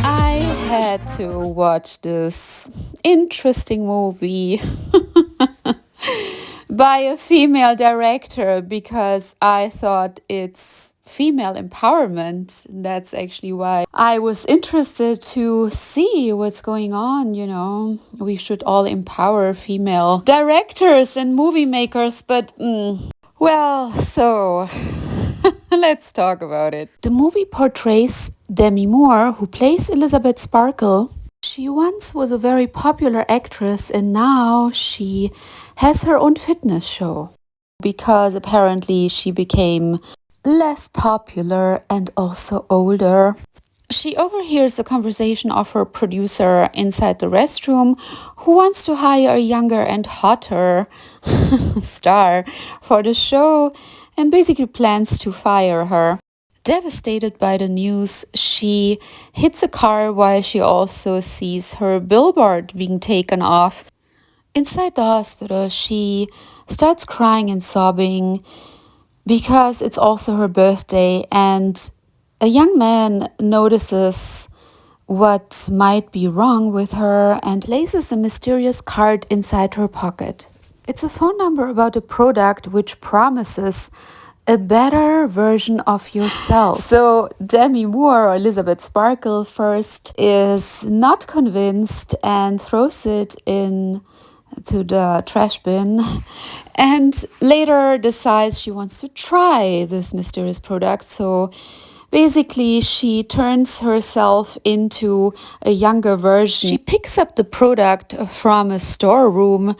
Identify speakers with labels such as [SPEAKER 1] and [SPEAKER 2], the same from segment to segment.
[SPEAKER 1] I had to watch this interesting movie by a female director because I thought it's female empowerment. That's actually why I was interested to see what's going on. We should all empower female directors and movie makers, but well, so let's talk about it. The movie portrays Demi Moore, who plays Elizabeth Sparkle. She once was a very popular actress and now she has her own fitness show because apparently she became less popular and also older. She overhears the conversation of her producer inside the restroom who wants to hire a younger and hotter star for the show and basically plans to fire her. Devastated by the news, she hits a car while she also sees her billboard being taken off. Inside the hospital, she starts crying and sobbing because it's also her birthday, and a young man notices what might be wrong with her and places a mysterious card inside her pocket. It's a phone number about a product which promises a better version of yourself. So Demi Moore, or Elizabeth Sparkle, first is not convinced and throws it in to the trash bin, and later decides she wants to try this mysterious product. So basically she turns herself into a younger version. She picks up the product from a storeroom,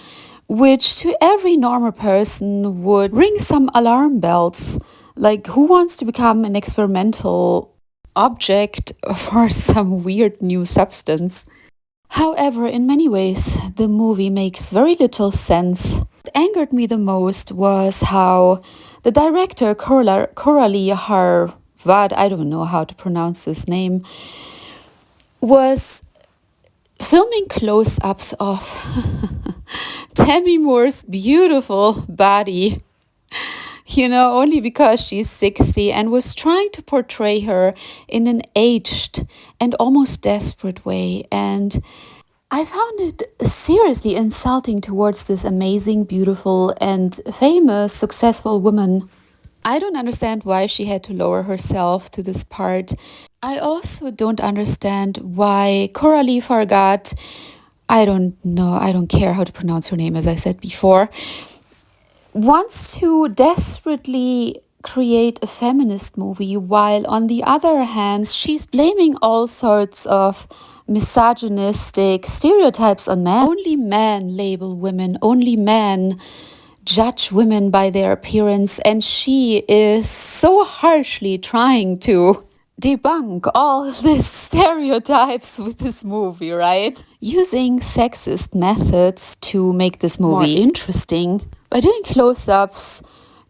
[SPEAKER 1] which to every normal person would ring some alarm bells. Like, who wants to become an experimental object for some weird new substance? However, in many ways, the movie makes very little sense. What angered me the most was how the director, Coralie Harvad, I don't know how to pronounce this name, was filming close-ups of Demi Moore's beautiful body, only because she's 60, and was trying to portray her in an aged and almost desperate way. And I found it seriously insulting towards this amazing, beautiful, and famous, successful woman. I don't understand why she had to lower herself to this part. I also don't understand why Coralie Fargat, I don't know, I don't care how to pronounce her name, as I said before, wants to desperately create a feminist movie, while on the other hand, she's blaming all sorts of misogynistic stereotypes on men. Only men label women, only men judge women by their appearance, and she is so harshly trying to debunk all these stereotypes with this movie, right? Using sexist methods to make this movie more interesting by doing close-ups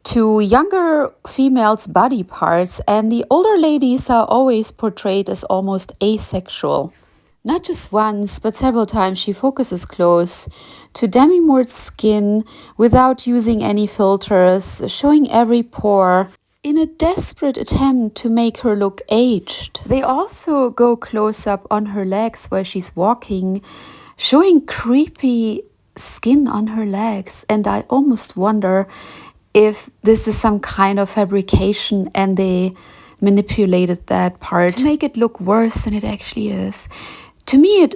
[SPEAKER 1] to younger females' body parts, and the older ladies are always portrayed as almost asexual. Not just once, but several times she focuses close to Demi Moore's skin without using any filters, showing every pore in a desperate attempt to make her look aged. They also go close up on her legs while she's walking, showing creepy skin on her legs. And I almost wonder if this is some kind of fabrication and they manipulated that part to make it look worse than it actually is. To me, it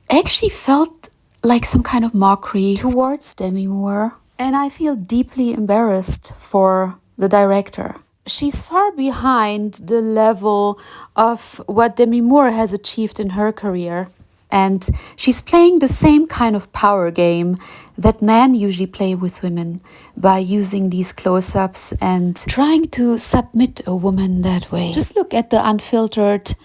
[SPEAKER 1] actually felt like some kind of mockery towards Demi Moore, and I feel deeply embarrassed for the director. She's far behind the level of what Demi Moore has achieved in her career, and she's playing the same kind of power game that men usually play with women by using these close-ups and trying to submit a woman that way. Just look at the unfiltered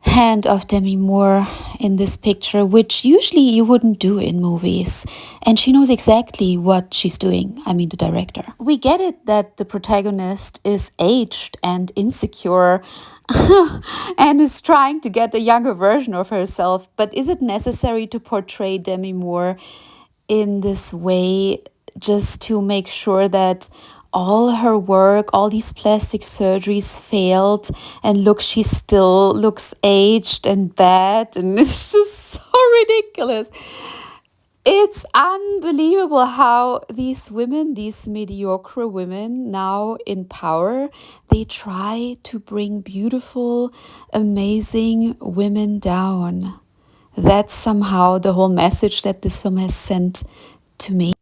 [SPEAKER 1] hand of Demi Moore in this picture, which usually you wouldn't do in movies. And she knows exactly what she's doing. I mean, the director. We get it that the protagonist is aged and insecure and is trying to get a younger version of herself. But is it necessary to portray Demi Moore in this way just to make sure that all her work, all these plastic surgeries failed, and look, she still looks aged and bad, and it's just so ridiculous. It's unbelievable how these women, these mediocre women now in power, they try to bring beautiful, amazing women down. That's somehow the whole message that this film has sent to me.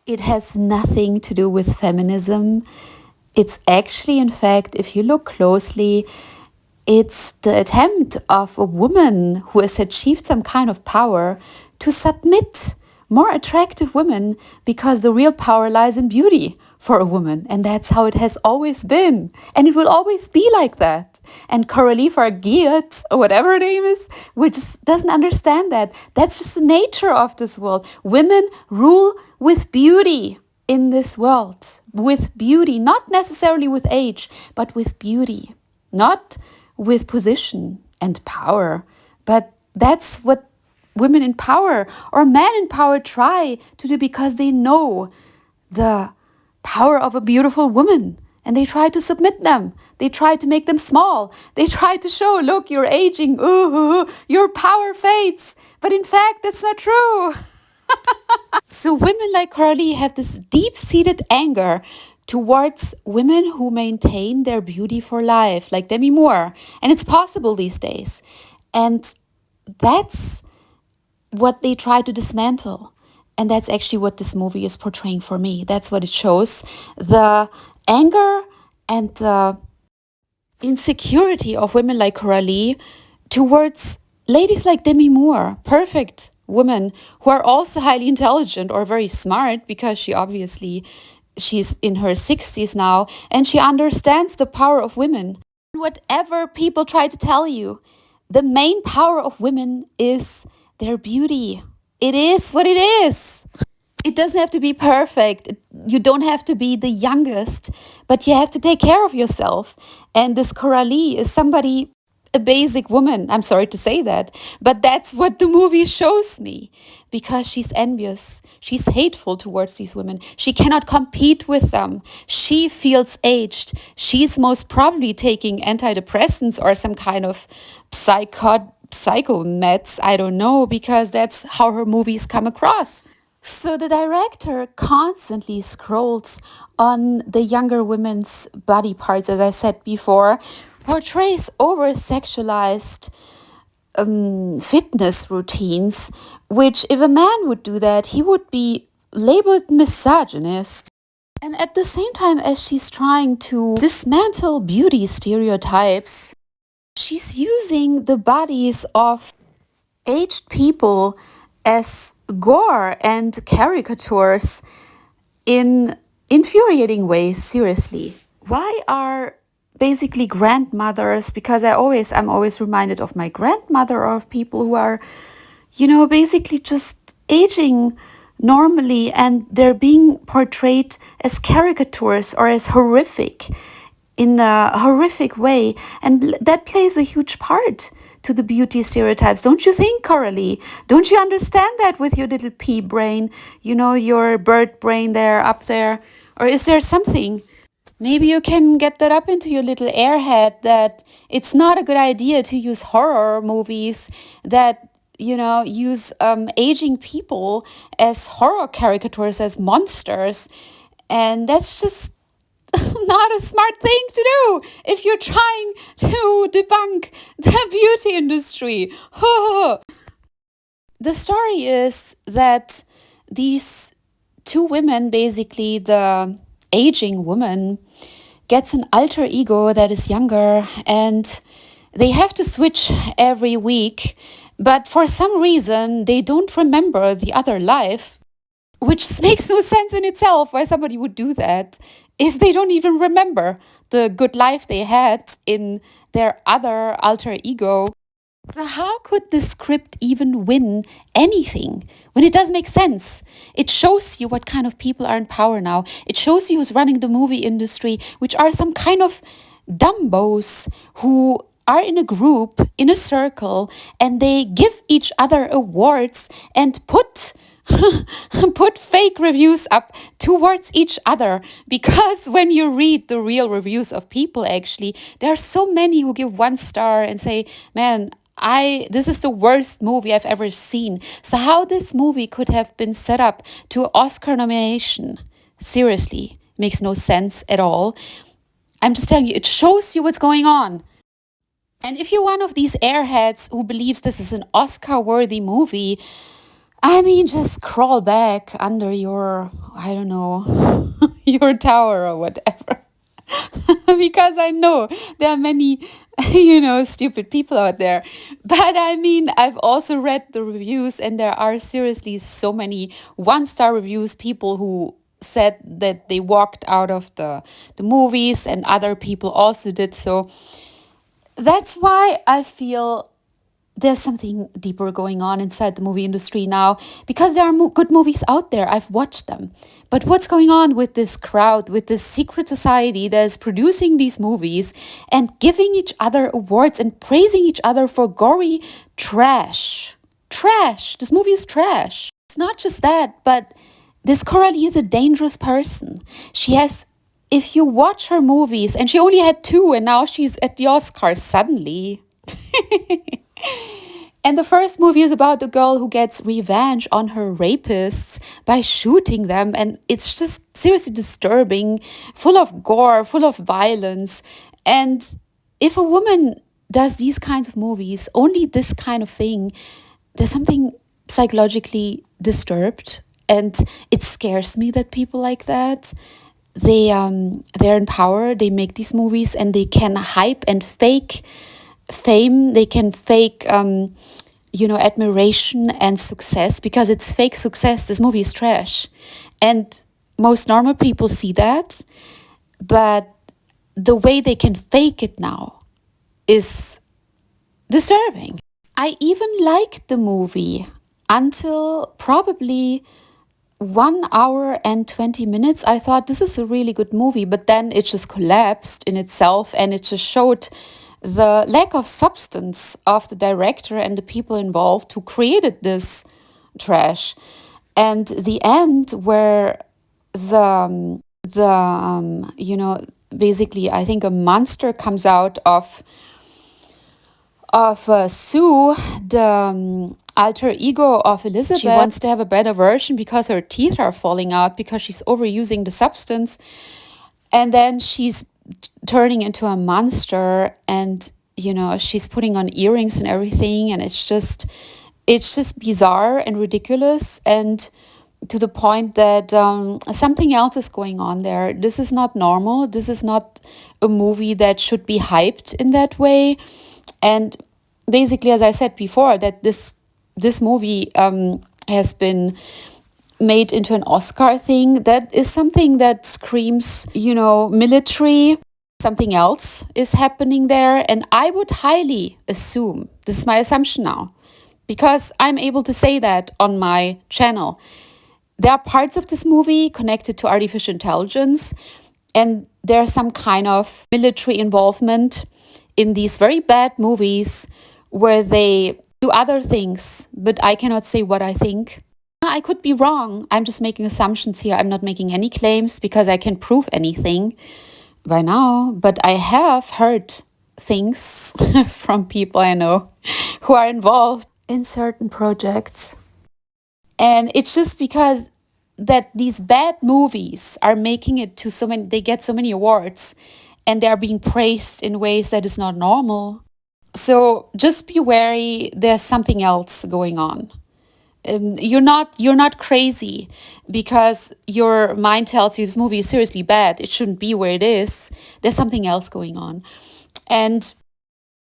[SPEAKER 1] It has nothing to do with feminism. It's actually, in fact, if you look closely, it's the attempt of a woman who has achieved some kind of power to submit more attractive women, because the real power lies in beauty for a woman. And that's how it has always been. And it will always be like that. And Coralie Fargeat, or whatever her name is, which doesn't understand that. That's just the nature of this world. Women rule with beauty in this world. With beauty, not necessarily with age, but with beauty. Not with position and power. But that's what women in power or men in power try to do, because they know the power of a beautiful woman, and they try to submit them. They try to make them small. They try to show, look, you're aging, ooh, your power fades. But in fact, that's not true. So women like Coralie have this deep-seated anger towards women who maintain their beauty for life, like Demi Moore. And it's possible these days. And that's what they try to dismantle. And that's actually what this movie is portraying for me. That's what it shows. The anger and the insecurity of women like Coralie towards ladies like Demi Moore, perfect women who are also highly intelligent or very smart, because she's in her 60s now, and she understands the power of women. Whatever people try to tell you, the main power of women is their beauty. It is what it is. It doesn't have to be perfect. You don't have to be the youngest, but you have to take care of yourself. And this Coralie is somebody, a basic woman. I'm sorry to say that, but that's what the movie shows me, because she's envious. She's hateful towards these women. She cannot compete with them. She feels aged. She's most probably taking antidepressants or some kind of psychomeds, I don't know, because that's how her movies come across. So the director constantly scrolls on the younger women's body parts, as I said before, portrays over-sexualized fitness routines, which if a man would do that, he would be labeled misogynist. And at the same time as she's trying to dismantle beauty stereotypes, she's using the bodies of aged people as gore and caricatures in infuriating ways, seriously. Why are basically grandmothers, because I'm always reminded of my grandmother, or of people who are, basically just aging normally, and they're being portrayed as caricatures or as horrific in a horrific way. And that plays a huge part to the beauty stereotypes. Don't you think, Coralie? Don't you understand that with your little pea brain? Your bird brain there, up there? Or is there something? Maybe you can get that up into your little airhead that it's not a good idea to use horror movies that, use aging people as horror caricatures, as monsters. And that's just not a smart thing to do if you're trying to debunk the beauty industry. The story is that these two women, basically the aging woman gets an alter ego that is younger, and they have to switch every week, but for some reason they don't remember the other life, which makes no sense in itself, why somebody would do that if they don't even remember the good life they had in their other alter ego. So how could this script even win anything when it doesn't make sense? It shows you what kind of people are in power now. It shows you who's running the movie industry, which are some kind of dumbos who are in a group, in a circle, and they give each other awards and put put fake reviews up towards each other, because when you read the real reviews of people, actually there are so many who give 1 star and say, man, this is the worst movie I've ever seen. So how this movie could have been set up to an Oscar nomination, seriously, makes no sense at all. I'm just telling you, it shows you what's going on. And if you're one of these airheads who believes this is an Oscar-worthy movie, I mean, just crawl back under your, I don't know, your tower or whatever. Because I know there are many, stupid people out there. But I mean, I've also read the reviews, and there are seriously so many 1-star reviews, people who said that they walked out of the movies, and other people also did so. That's why I feel there's something deeper going on inside the movie industry now, because there are good movies out there. I've watched them. But what's going on with this crowd, with this secret society that is producing these movies and giving each other awards and praising each other for gory trash? Trash. This movie is trash. It's not just that, but this Coralie is a dangerous person. If you watch her movies, and she only had 2, and now she's at the Oscars suddenly. And the first movie is about the girl who gets revenge on her rapists by shooting them. And it's just seriously disturbing, full of gore, full of violence. And if a woman does these kinds of movies, only this kind of thing, there's something psychologically disturbed. And it scares me that people like that, they're in power, they make these movies, and they can hype and fake fame, they can fake admiration and success, because it's fake success. This movie is trash, and most normal people see that, but the way they can fake it now is disturbing. I even liked the movie until probably 1 hour and 20 minutes. I thought this is a really good movie, but then it just collapsed in itself, and it just showed the lack of substance of the director and the people involved who created this trash. And the end, where basically, I think a monster comes out of Sue, the alter ego of Elizabeth. She wants to have a better version because her teeth are falling out because she's overusing the substance. And then she's turning into a monster, and she's putting on earrings and everything, and it's just bizarre and ridiculous, and to the point that something else is going on there. This is not normal. This is not a movie that should be hyped in that way. And basically, as I said before, that this movie has been made into an Oscar thing. That is something that screams, military. Something else is happening there. And I would highly assume, this is my assumption now, because I'm able to say that on my channel, there are parts of this movie connected to artificial intelligence, and there's some kind of military involvement in these very bad movies where they do other things, but I cannot say what I think. I could be wrong. I'm just making assumptions here. I'm not making any claims because I can't prove anything by now, but I have heard things from people I know who are involved in certain projects. And it's just because that these bad movies are making it to so many, they get so many awards, and they are being praised in ways that is not normal. So just be wary, there's something else going on. You're not crazy because your mind tells you this movie is seriously bad. It shouldn't be where it is. There's something else going on. And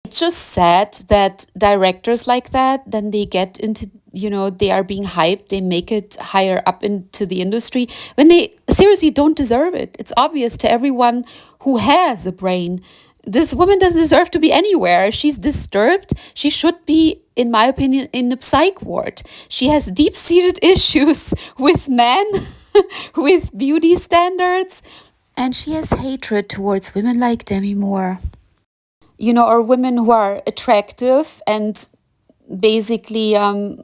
[SPEAKER 1] it's just sad that directors like that, then they get into, they are being hyped. They make it higher up into the industry when they seriously don't deserve it. It's obvious to everyone who has a brain. This woman doesn't deserve to be anywhere. She's disturbed. She should be, in my opinion, in a psych ward. She has deep-seated issues with men, with beauty standards, and she has hatred towards women like Demi Moore. Or women who are attractive and basically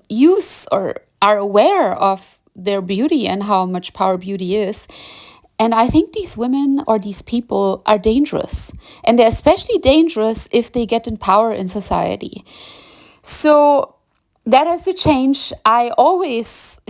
[SPEAKER 1] use, or are aware of their beauty and how much power beauty is. And I think these women or these people are dangerous. And they're especially dangerous if they get in power in society. So that has to change. I always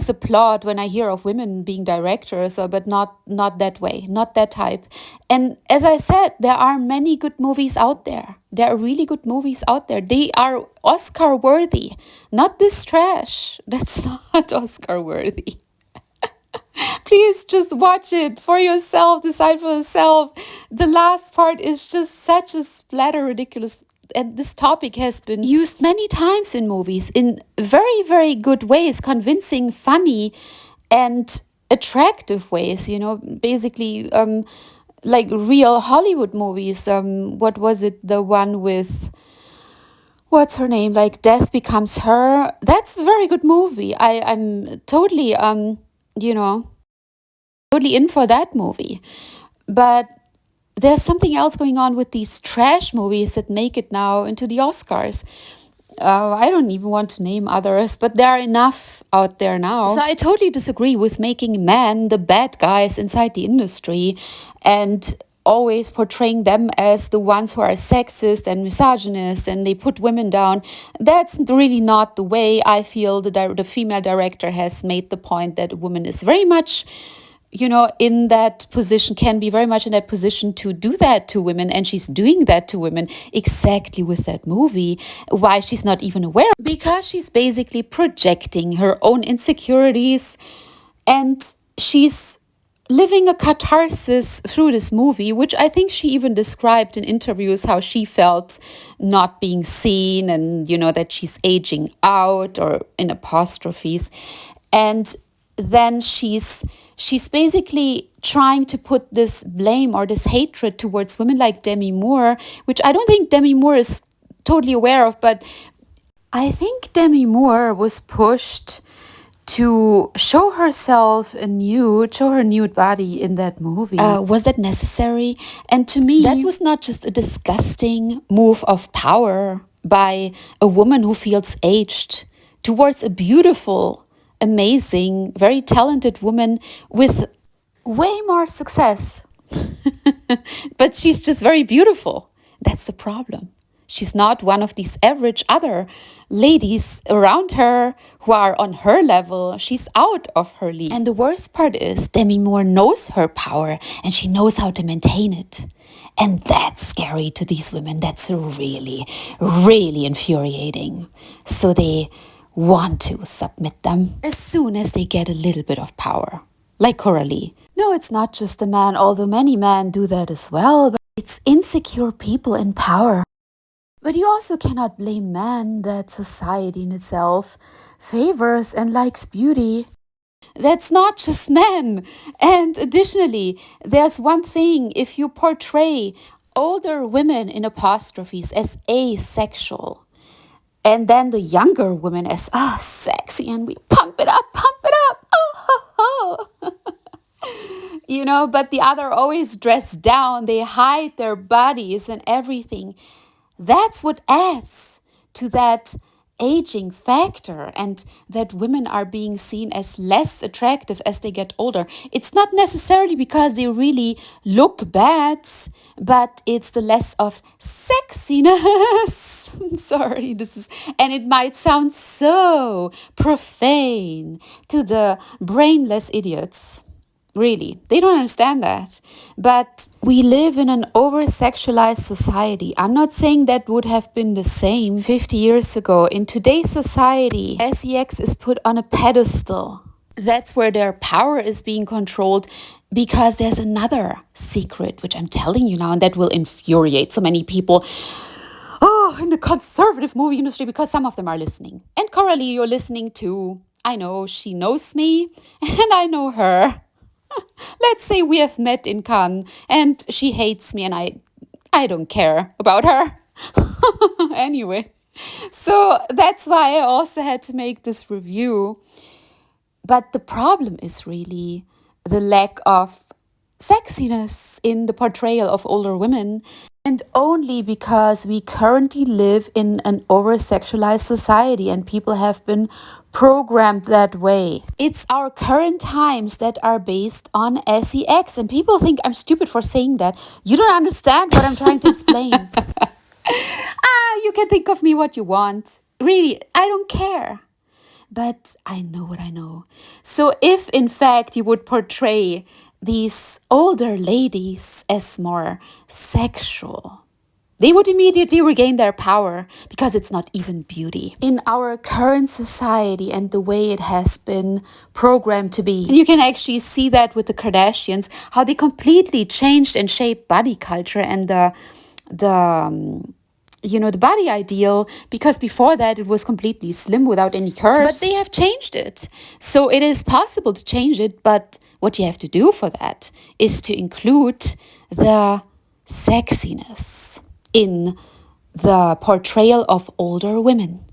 [SPEAKER 1] applaud when I hear of women being directors, but not that way, not that type. And as I said, there are many good movies out there. There are really good movies out there. They are Oscar worthy, not this trash. That's not Oscar worthy. Please just watch it for yourself, decide for yourself. The last part is just such a splatter ridiculous. And this topic has been used many times in movies in very, very good ways, convincing, funny, and attractive ways, basically like real Hollywood movies. What was it? The one with, what's her name? Like Death Becomes Her. That's a very good movie. I'm totally, totally in for that movie. But there's something else going on with these trash movies that make it now into the Oscars. I don't even want to name others, but there are enough out there now. So I totally disagree with making men the bad guys inside the industry and always portraying them as the ones who are sexist and misogynist and they put women down. That's really not the way. I feel the female director has made the point that a woman is very much in that position, can be very much in that position to do that to women. And she's doing that to women exactly with that movie. Why she's not even aware? Because she's basically projecting her own insecurities and she's living a catharsis through this movie, which I think she even described in interviews how she felt not being seen and, that she's aging out, or in apostrophes. And then she's basically trying to put this blame or this hatred towards women like Demi Moore, which I don't think Demi Moore is totally aware of, but I think Demi Moore was pushed to show herself show her nude body in that movie. Was that necessary? And to me, that was not just a disgusting move of power by a woman who feels aged towards a beautiful, amazing, very talented woman with way more success. But she's just very beautiful. That's the problem. She's not one of these average other ladies around her who are on her level. She's out of her league. And the worst part is Demi Moore knows her power and she knows how to maintain it. And that's scary to these women. That's really, really infuriating. So they want to submit them as soon as they get a little bit of power, like Coralie. No, it's not just a man, although many men do that as well, but it's insecure people in power. But you also cannot blame men that society in itself favors and likes beauty. That's not just men. And additionally, there's one thing: if you portray older women in apostrophes as asexual, and then the younger women as sexy, and we pump it up, but the other always dress down, they hide their bodies and everything. That's what adds to that aging factor, and that women are being seen as less attractive as they get older. It's not necessarily because they really look bad, but it's the less of sexiness. I'm sorry, and it might sound so profane to the brainless idiots. Really, they don't understand that. But we live in an over-sexualized society. I'm not saying that would have been the same 50 years ago. In today's society, sex is put on a pedestal. That's where their power is being controlled, because there's another secret, which I'm telling you now, and that will infuriate so many people in the conservative movie industry, because some of them are listening. And Coralie, you're listening too. I know she knows me, and I know her. Let's say we have met in Cannes and she hates me and I don't care about her. Anyway, so that's why I also had to make this review. But the problem is really the lack of sexiness in the portrayal of older women, and only because we currently live in an over-sexualized society and people have been programmed that way. It's our current times that are based on sex. And people think I'm stupid for saying that. You don't understand what I'm trying to explain. You can think of me what you want. Really, I don't care. But I know what I know. So if in fact you would portray these older ladies as more sexual, they would immediately regain their power because it's not even beauty. In our current society and the way it has been programmed to be, and you can actually see that with the Kardashians, how they completely changed and shaped body culture and the body ideal, because before that it was completely slim without any curves. But they have changed it. So it is possible to change it, but what you have to do for that is to include the sexiness in the portrayal of older women.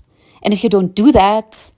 [SPEAKER 1] And if you don't do that,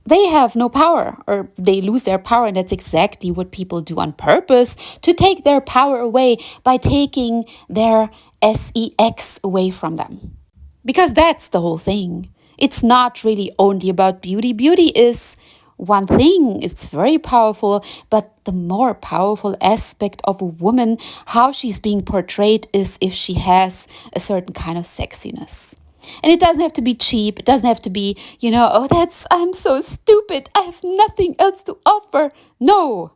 [SPEAKER 1] they have no power, or they lose their power. And that's exactly what people do on purpose, to take their power away by taking their sex away from them. Because that's the whole thing. It's not really only about beauty. Beauty is one thing, it's very powerful, but the more powerful aspect of a woman, how she's being portrayed, is if she has a certain kind of sexiness. And it doesn't have to be cheap. It doesn't have to be, I'm so stupid, I have nothing else to offer. No,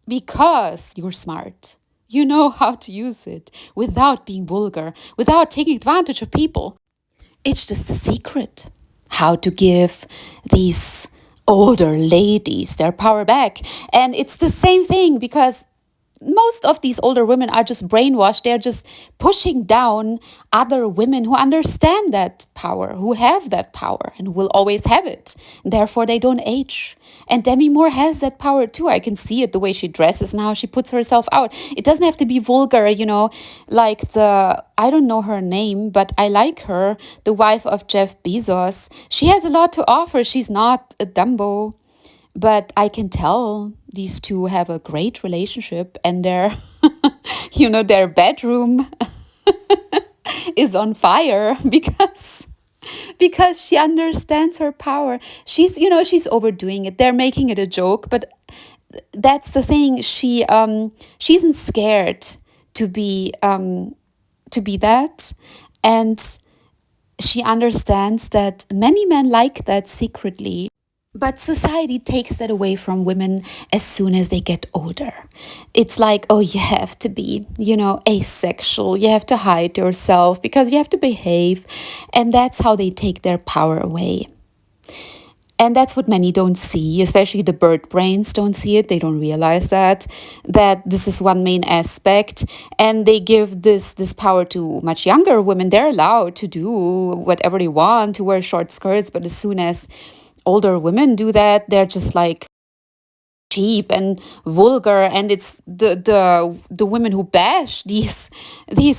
[SPEAKER 1] because you're smart. You know how to use it without being vulgar, without taking advantage of people. It's just a secret how to give these older ladies their power back. And it's the same thing, because most of these older women are just brainwashed. They're just pushing down other women who understand that power, who have that power and who will always have it. Therefore, they don't age. And Demi Moore has that power too. I can see it, the way she dresses and how she puts herself out. It doesn't have to be vulgar, like I don't know her name, but I like her, the wife of Jeff Bezos. She has a lot to offer. She's not a Dumbo. But I can tell these two have a great relationship, and their, their bedroom is on fire because she understands her power. She's overdoing it. They're making it a joke, but that's the thing. She isn't scared to be that, and she understands that many men like that secretly. But society takes that away from women as soon as they get older. It's like, oh, you have to be, asexual. You have to hide yourself because you have to behave. And that's how they take their power away. And that's what many don't see, especially the bird brains don't see it. They don't realize that this is one main aspect. And they give this power to much younger women. They're allowed to do whatever they want, to wear short skirts. But as soon as older women do that, they're just like cheap and vulgar. And it's the women who bash these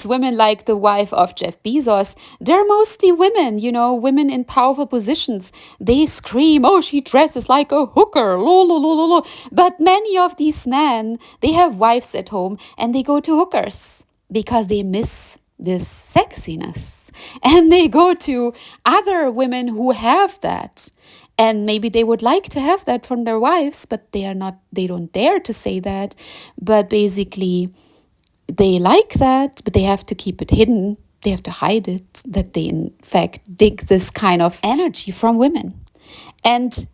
[SPEAKER 1] women, like the wife of Jeff Bezos. They're mostly women, women in powerful positions. They scream, oh, she dresses like a hooker, lo, lo, lo, lo, lo. But many of these men, they have wives at home and they go to hookers because they miss this sexiness, and they go to other women who have that. And maybe they would like to have that from their wives, but they don't dare to say that. But basically, they like that, but they have to keep it hidden. They have to hide it, that they in fact dig this kind of energy from women. And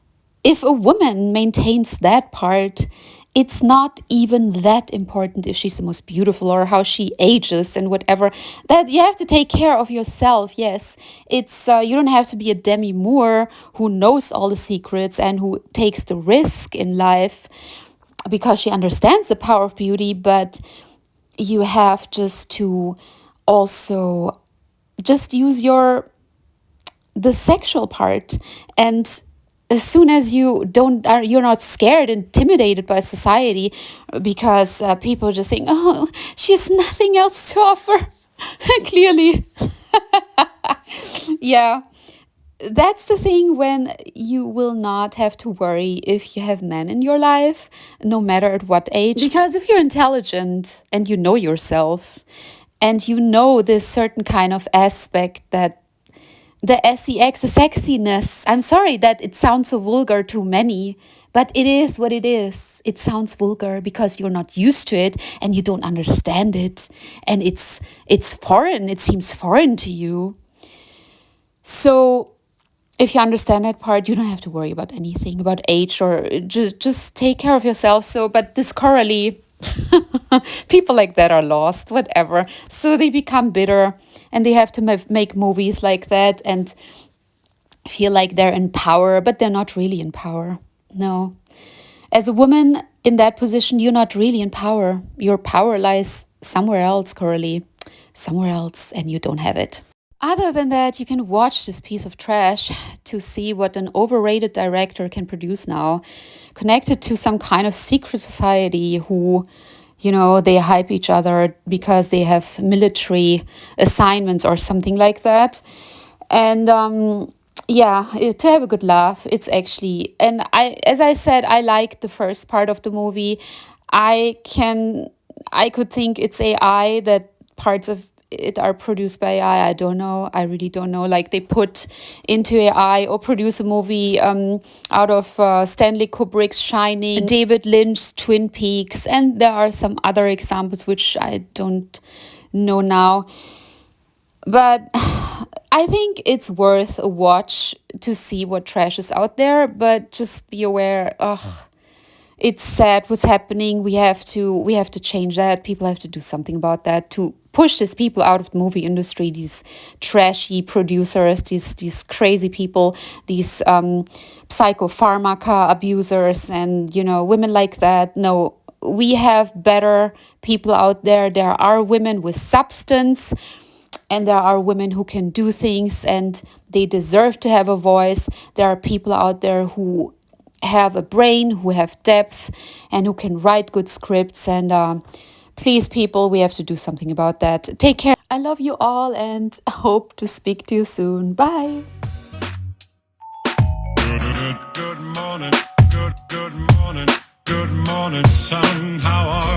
[SPEAKER 1] if a woman maintains that part, it's not even that important if she's the most beautiful or how she ages and whatever. That you have to take care of yourself. Yes, it's you don't have to be a Demi Moore who knows all the secrets and who takes the risk in life because she understands the power of beauty. But you have just to also just use the sexual part. And as soon as you're not scared, intimidated by society, because people are just saying, oh, she has nothing else to offer. Clearly. Yeah. That's the thing, when you will not have to worry if you have men in your life, no matter at what age. Because if you're intelligent and you know yourself, and you know this certain kind of aspect that the sex, the sexiness. I'm sorry that it sounds so vulgar to many, but it is what it is. It sounds vulgar because you're not used to it and you don't understand it, and it's foreign. It seems foreign to you. So if you understand that part, you don't have to worry about anything about age, or just take care of yourself. So, but this Coralie, people like that are lost, whatever. So they become bitter, and they have to make movies like that and feel like they're in power, but they're not really in power. No. As a woman in that position, you're not really in power. Your power lies somewhere else, Coralie. Somewhere else, and you don't have it. Other than that, you can watch this piece of trash to see what an overrated director can produce now, connected to some kind of secret society who, they hype each other because they have military assignments or something like that. And to have a good laugh, it's actually, and as I said, I liked the first part of the movie. I could think it's AI, that parts of it are produced by AI. I don't know. I really don't know. Like they put into AI or produce a movie out of Stanley Kubrick's Shining, David Lynch's Twin Peaks, and there are some other examples which I don't know now. But I think it's worth a watch to see what trash is out there. But just be aware. It's sad what's happening. We have to change that. People have to do something about that to push these people out of the movie industry. These trashy producers, these crazy people, these psychopharmaca abusers, and women like that. No, we have better people out there. There are women with substance, and there are women who can do things, and they deserve to have a voice. There are people out there who have a brain, who have depth, and who can write good scripts. And please, people, we have to do something about that. Take care. I love you all and hope to speak to you soon. Bye.
[SPEAKER 2] Good morning, good morning, good morning, son. How are